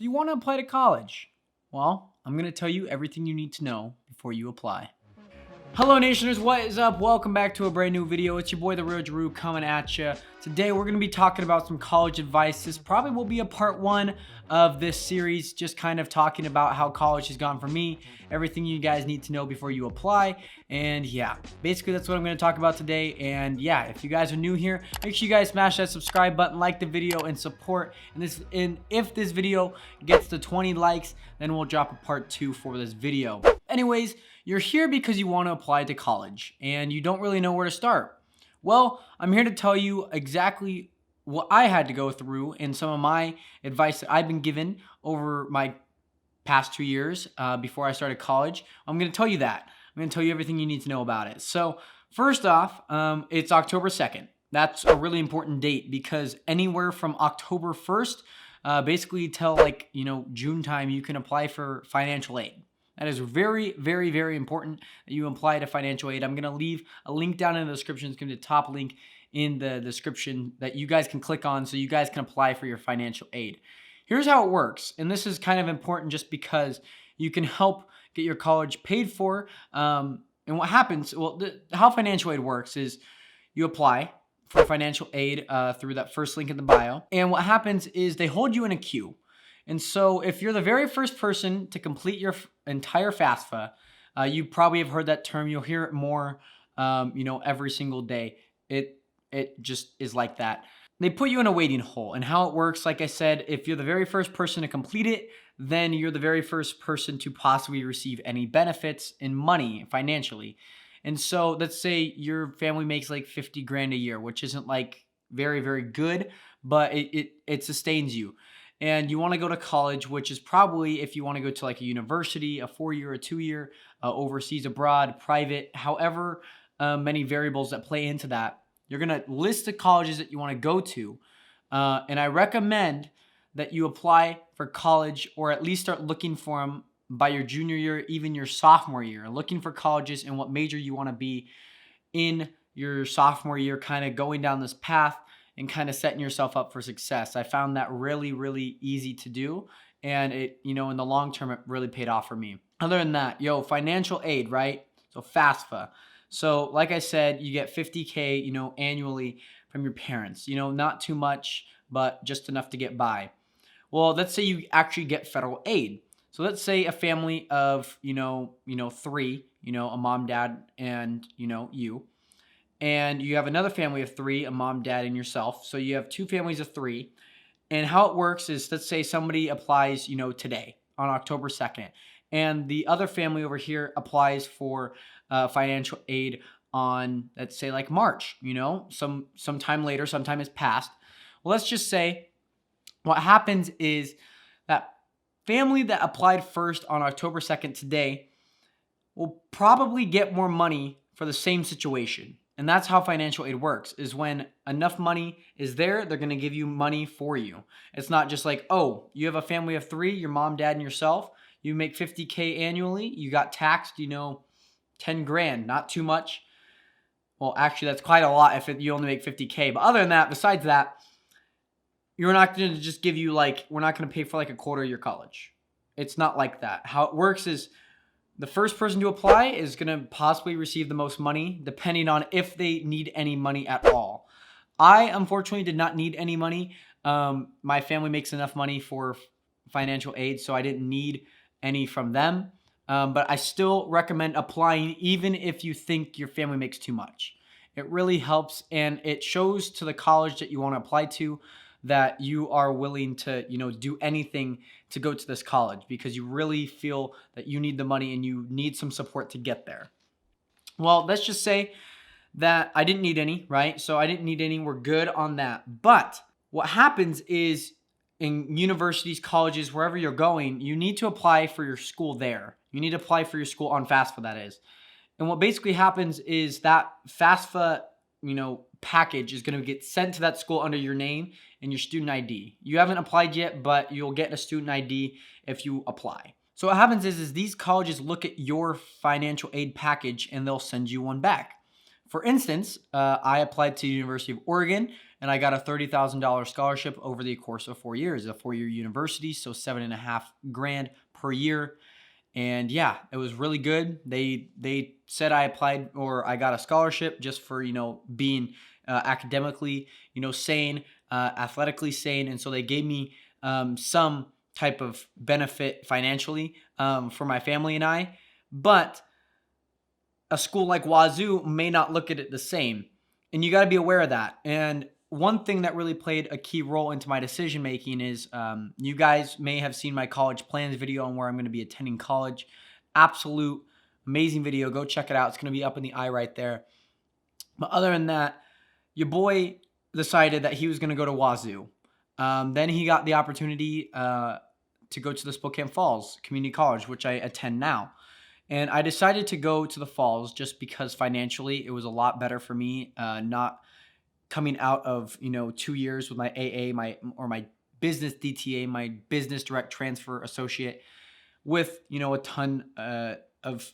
So you want to apply to college? Well, I'm going to tell you everything you need to know before you apply. Hello Nationers, what is up? Welcome back to a brand new video. It's your boy TheRealJoru coming at you. Today we're going to be talking about some college advice. This probably will be a part one of this series, just kind of talking about how college has gone for me, everything you guys need to know before you apply. And yeah, basically that's what I'm going to talk about today. And yeah, if you guys are new here, make sure you guys smash that subscribe button, like the video, and support. And if this video gets to 20 likes, then we'll drop a part two for this video. Anyways, you're here because you want to apply to college and you don't really know where to start. Well, I'm here to tell you exactly what I had to go through and some of my advice that I've been given over my past 2 years before I started college. I'm going to tell you that. I'm going to tell you everything you need to know about it. So first off, it's October 2nd. That's a really important date because anywhere from October 1st, basically till June time, you can apply for financial aid. That is very, very, very important that you apply to financial aid. I'm going to leave a link down in the description. It's going to be the top link in the description that you guys can click on so you guys can apply for your financial aid. Here's how it works, and this is kind of important just because you can help get your college paid for. And what happens, how financial aid works is you apply for financial aid through that first link in the bio. And what happens is they hold you in a queue. And so if you're the very first person to complete your entire FAFSA, you probably have heard that term. You'll hear it more, every single day. It just is like that. They put you in a waiting hole. And how it works, like I said, if you're the very first person to complete it, then you're the very first person to possibly receive any benefits in money financially. And so let's say your family makes like 50 grand a year, which isn't like very, very good, but it sustains you. And you want to go to college, which is probably if you want to go to like a university, a 4-year, a 2-year, overseas, abroad, private, however many variables that play into that. You're going to list the colleges that you want to go to. And I recommend that you apply for college or at least start looking for them by your junior year, even your sophomore year, looking for colleges and what major you want to be in your sophomore year, kind of going down this path and kind of setting yourself up for success. I found that really, really easy to do. And it, in the long term, it really paid off for me. Other than that, financial aid, right? So FAFSA. So like I said, you get $50K, annually from your parents, not too much, but just enough to get by. Well, let's say you actually get federal aid. So let's say a family of, three, a mom, dad, and, you. And you have another family of three, a mom, dad, and yourself. So you have two families of three. And how it works is, let's say somebody applies, today on October 2nd. And the other family over here applies for financial aid on, let's say like March, sometime later, sometime has passed. Well, let's just say what happens is that family that applied first on October 2nd today will probably get more money for the same situation. And that's how financial aid works, is when enough money is there, they're going to give you money for you. It's not just like, oh, you have a family of three, your mom, dad, and yourself. You make $50K annually. You got taxed, 10 grand, not too much. Well, actually, that's quite a lot if you only make $50K. But other than that, besides that, you're not going to just give you we're not going to pay for a quarter of your college. It's not like that. How it works is the first person to apply is going to possibly receive the most money, depending on if they need any money at all. I, unfortunately, did not need any money. My family makes enough money for financial aid, so I didn't need any from them. But I still recommend applying even if you think your family makes too much. It really helps, and it shows to the college that you want to apply to that you are willing to, do anything to go to this college because you really feel that you need the money and you need some support to get there. Well, let's just say that I didn't need any, right? So I didn't need any. We're good on that. But what happens is in universities, colleges, wherever you're going, you need to apply for your school there. You need to apply for your school on FAFSA, that is. And what basically happens is that FAFSA, package is going to get sent to that school under your name and your student ID. You haven't applied yet, but you'll get a student ID if you apply. So what happens is these colleges look at your financial aid package and they'll send you one back. For instance, I applied to the University of Oregon and I got a $30,000 scholarship over the course of 4 years, a 4-year university, so 7.5 grand per year. And yeah, it was really good. They said I applied or I got a scholarship just for being academically sane, athletically sane, and so they gave me some type of benefit financially for my family and I. But a school like Wazoo may not look at it the same, and you got to be aware of that. And one thing that really played a key role into my decision making is you guys may have seen my college plans video on where I'm going to be attending college. Absolute amazing video. Go check it out. It's going to be up in the eye right there. But other than that, your boy decided that he was going to go to Wazoo. Then he got the opportunity to go to the Spokane Falls Community College, which I attend now. And I decided to go to the Falls just because financially it was a lot better for me, not coming out of 2 years with my AA, my business DTA, my business direct transfer associate, with a ton of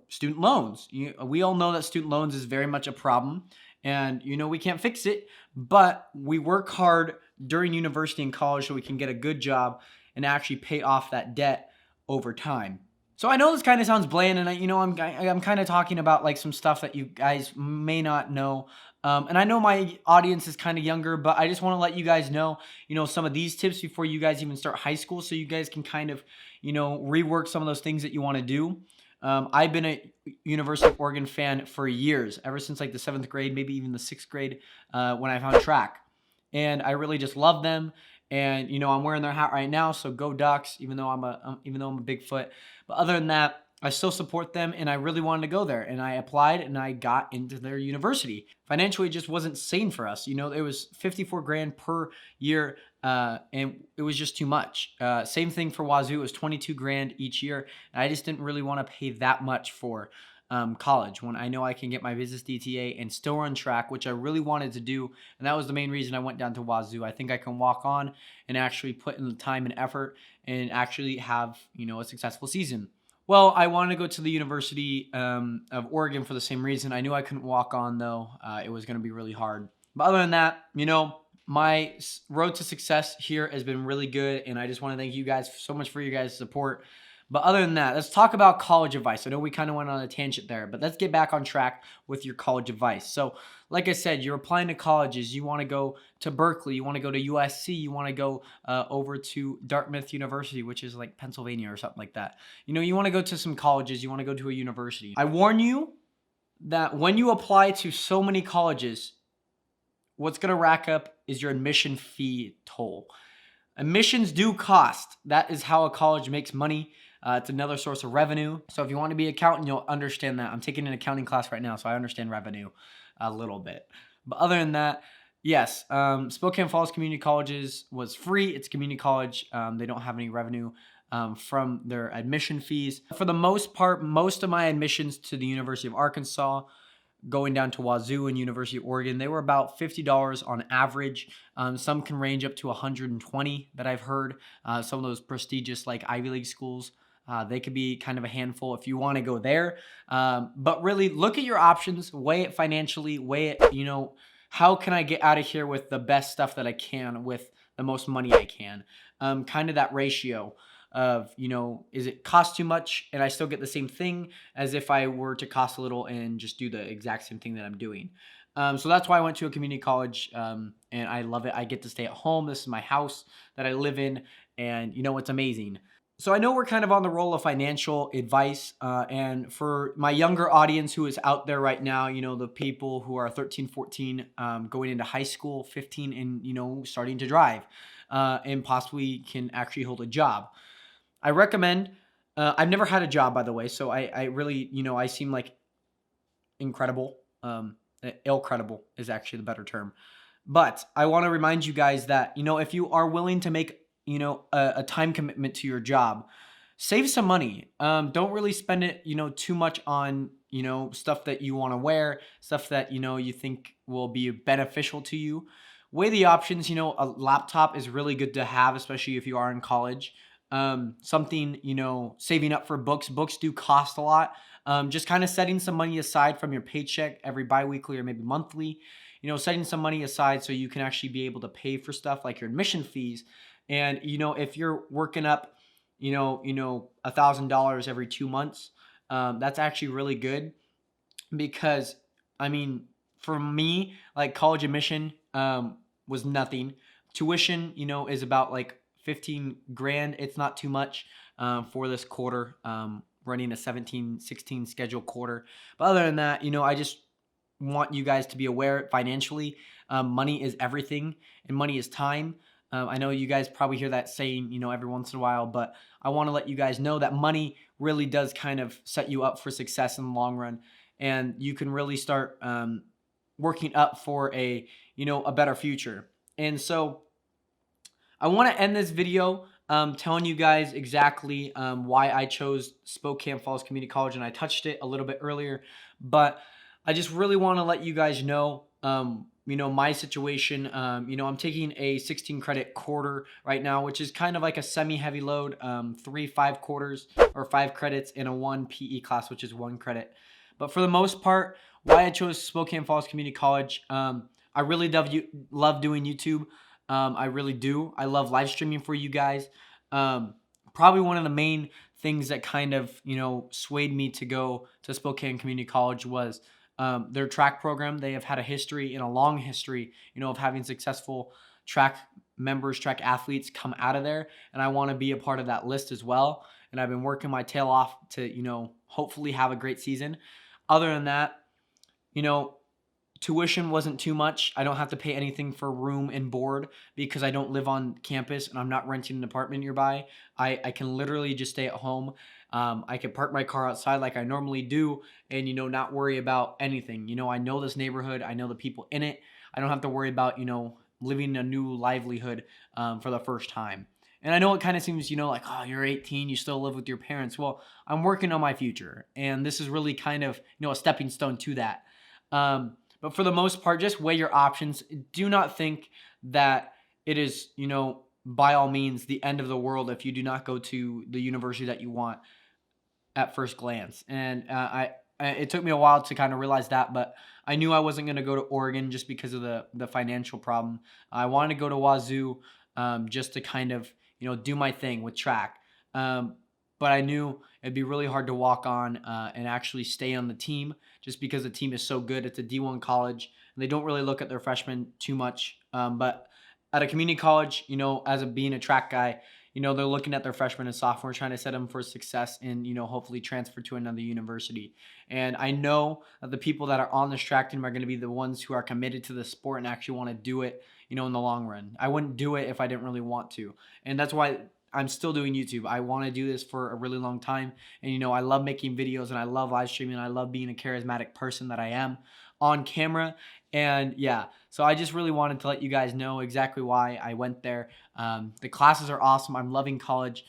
student loans. We all know that student loans is very much a problem, and we can't fix it, but we work hard during university and college so we can get a good job and actually pay off that debt over time. So I know this kind of sounds bland, and I'm kind of talking about like some stuff that you guys may not know. And I know my audience is kind of younger, but I just want to let you guys know, some of these tips before you guys even start high school, so you guys can kind of, rework some of those things that you want to do. I've been a University of Oregon fan for years, ever since like the 7th grade, maybe even the 6th grade, when I found track, and I really just love them. And I'm wearing their hat right now, so go Ducks! Even though I'm a Bigfoot, but other than that, I still support them, and I really wanted to go there, and I applied, and I got into their university. Financially, it just wasn't sane for us. It was 54 grand per year, and it was just too much. Same thing for Wazoo. It was 22 grand each year, and I just didn't really want to pay that much for college when I know I can get my business DTA and still run track, which I really wanted to do. And that was the main reason I went down to Wazoo. I think I can walk on and actually put in the time and effort and actually have, a successful season. Well, I wanted to go to the University of Oregon for the same reason. I knew I couldn't walk on, though. It was going to be really hard. But other than that, my road to success here has been really good, and I just want to thank you guys so much for your guys' support. But other than that, let's talk about college advice. I know we kind of went on a tangent there, but let's get back on track with your college advice. So like I said, you're applying to colleges. You want to go to Berkeley. You want to go to USC. You want to go over to Dartmouth University, which is like Pennsylvania or something like that. You want to go to some colleges. You want to go to a university. I warn you that when you apply to so many colleges, what's going to rack up is your admission fee toll. Admissions do cost. That is how a college makes money. It's another source of revenue. So if you want to be an accountant, you'll understand that. I'm taking an accounting class right now, so I understand revenue a little bit. But other than that, yes, Spokane Falls Community Colleges was free. It's community college. They don't have any revenue from their admission fees. For the most part, most of my admissions to the University of Arkansas, going down to Wazoo and University of Oregon, they were about $50 on average. Some can range up to $120 that I've heard. Some of those prestigious like Ivy League schools, they could be kind of a handful if you want to go there. But really look at your options, weigh it financially, weigh it, how can I get out of here with the best stuff that I can with the most money I can? Kind of that ratio of, is it cost too much and I still get the same thing as if I were to cost a little and just do the exact same thing that I'm doing. So that's why I went to a community college, and I love it. I get to stay at home. This is my house that I live in, and it's amazing. So I know we're kind of on the roll of financial advice, and for my younger audience who is out there right now, the people who are 13, 14, going into high school, 15, and, starting to drive, and possibly can actually hold a job. I recommend, I've never had a job, by the way, so I really, I seem like incredible. Ill-credible is actually the better term. But I want to remind you guys that, if you are willing to make, a time commitment to your job, save some money. Don't really spend it, too much on, stuff that you want to wear, stuff that, you think will be beneficial to you. Weigh the options. A laptop is really good to have, especially if you are in college. something, saving up for books. Books do cost a lot. Just kind of setting some money aside from your paycheck every biweekly or maybe monthly, setting some money aside so you can actually be able to pay for stuff like your admission fees. And, if you're working up, $1,000 every 2 months, that's actually really good because, I mean, for me, like college admission was nothing. Tuition, is about like 15 grand. It's not too much for this quarter, running a 17-16 schedule quarter. But other than that, I just want you guys to be aware financially, money is everything and money is time. I know you guys probably hear that saying, every once in a while, but I want to let you guys know that money really does kind of set you up for success in the long run. And you can really start working up for a better future. And so I want to end this video telling you guys exactly why I chose Spokane Falls Community College, and I touched it a little bit earlier, but I just really want to let you guys know, my situation. I'm taking a 16 credit quarter right now, which is kind of like a semi-heavy load, 5 quarters or 5 credits in a 1 PE class, which is 1 credit. But for the most part, why I chose Spokane Falls Community College, I really love doing YouTube. I really do. I love live streaming for you guys. Probably one of the main things that kind of, swayed me to go to Spokane Community College was their track program. They have had a long history, of having successful track athletes come out of there. And I want to be a part of that list as well. And I've been working my tail off to, hopefully have a great season. Other than that, tuition wasn't too much. I don't have to pay anything for room and board because I don't live on campus and I'm not renting an apartment nearby. I can literally just stay at home. I can park my car outside like I normally do and, not worry about anything. I know this neighborhood. I know the people in it. I don't have to worry about, living a new livelihood for the first time. And I know it kind of seems, like, oh, you're 18, you still live with your parents. Well, I'm working on my future. And this is really kind of, a stepping stone to that. But for the most part, just weigh your options. Do not think that it is, by all means, the end of the world if you do not go to the university that you want at first glance. And it took me a while to kind of realize that, but I knew I wasn't going to go to Oregon just because of the financial problem. I wanted to go to Wazoo just to kind of, do my thing with track. But I knew it'd be really hard to walk on and actually stay on the team just because the team is so good. It's a D1 college, and they don't really look at their freshmen too much. But at a community college, being a track guy, they're looking at their freshmen and sophomore, trying to set them for success and, hopefully transfer to another university. And I know that the people that are on this track team are going to be the ones who are committed to the sport and actually want to do it, in the long run. I wouldn't do it if I didn't really want to. And that's why I'm still doing YouTube. I want to do this for a really long time. And, I love making videos and I love live streaming. I love being a charismatic person that I am on camera. And yeah, so I just really wanted to let you guys know exactly why I went there. The classes are awesome. I'm loving college.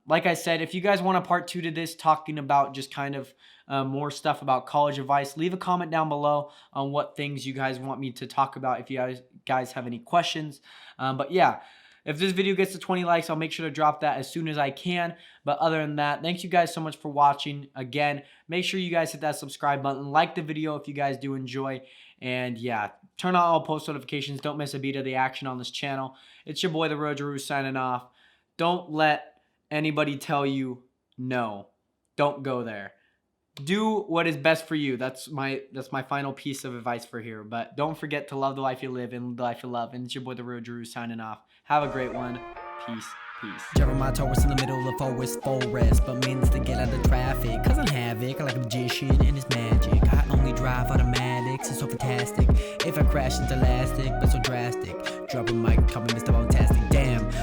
Like I said, if you guys want a part 2 to this, talking about just kind of more stuff about college advice, leave a comment down below on what things you guys want me to talk about if you guys have any questions. But yeah, if this video gets to 20 likes, I'll make sure to drop that as soon as I can. But other than that, thank you guys so much for watching. Again, make sure you guys hit that subscribe button. Like the video if you guys do enjoy. And yeah, turn on all post notifications. Don't miss a beat of the action on this channel. It's your boy, TheRealJoru, signing off. Don't let anybody tell you no. Don't go there. Do what is best for you. That's my final piece of advice for here. But don't forget to love the life you live and the life you love. And it's your boy, TheRealJoru, signing off. Have a great one. Peace. Peace. Jeremiah Taurus in the middle of forest but means to get out of traffic. Cause I'm havoc, like a magician and it's magic. I only drive automatics, it's so fantastic. If I crash into elastic, but so drastic. Drop a mic, call me Mr. Fantastic. Damn.